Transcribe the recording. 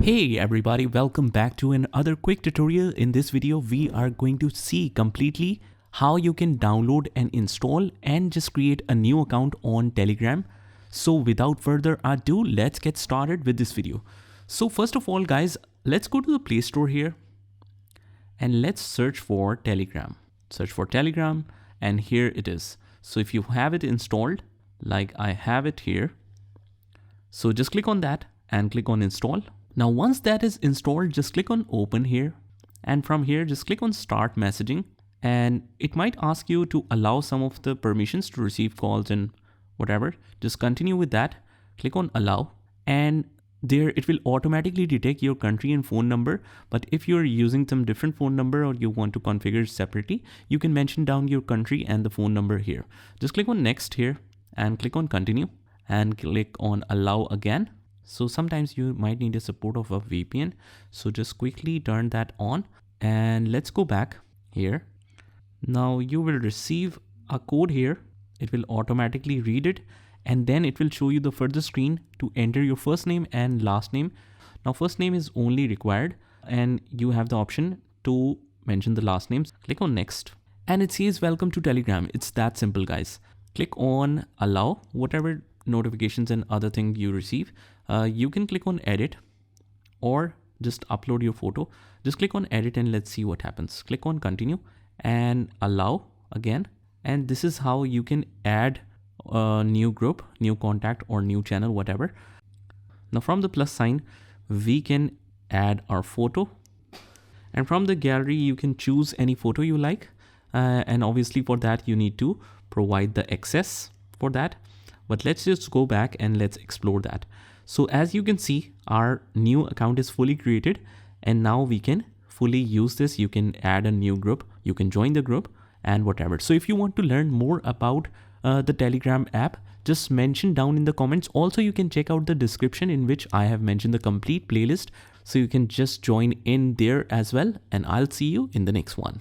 Hey everybody, welcome back to another quick tutorial. In this video, we are going to see completely how you can download and install and just create a new account on Telegram. So without further ado, let's get started with this video. So first of all guys, let's go to the Play Store here and let's search for Telegram. Search for Telegram and here it is. So if you have it installed, like I have it here, so just click on that and click on install. Now once that is installed, just click on open here, and from here just click on start messaging, and it might ask you to allow some of the permissions to receive calls and whatever. Just continue with that, click on allow, and there it will automatically detect your country and phone number. But if you're using some different phone number or you want to configure separately, you can mention down your country and the phone number here. Just click on next here and click on continue and click on allow again. So sometimes you might need a support of a VPN. So just quickly turn that on and let's go back here. Now you will receive a code here. It will automatically read it and then it will show you the further screen to enter your first name and last name. Now first name is only required and you have the option to mention the last names. Click on next and it says welcome to Telegram. It's that simple guys. Click on allow whatever notifications and other things you receive. You can click on edit or just upload your photo. Just click on edit and let's see what happens. Click on continue and allow again. And this is how you can add a new group, new contact or new channel, whatever. Now from the plus sign, we can add our photo, and from the gallery, you can choose any photo you like. And obviously for that, you need to provide the access for that. But let's just go back and let's explore that. So as you can see, our new account is fully created and now we can fully use this. You can add a new group, you can join the group and whatever. So if you want to learn more about the Telegram app, just mention down in the comments. Also, you can check out the description in which I have mentioned the complete playlist. So you can just join in there as well. And I'll see you in the next one.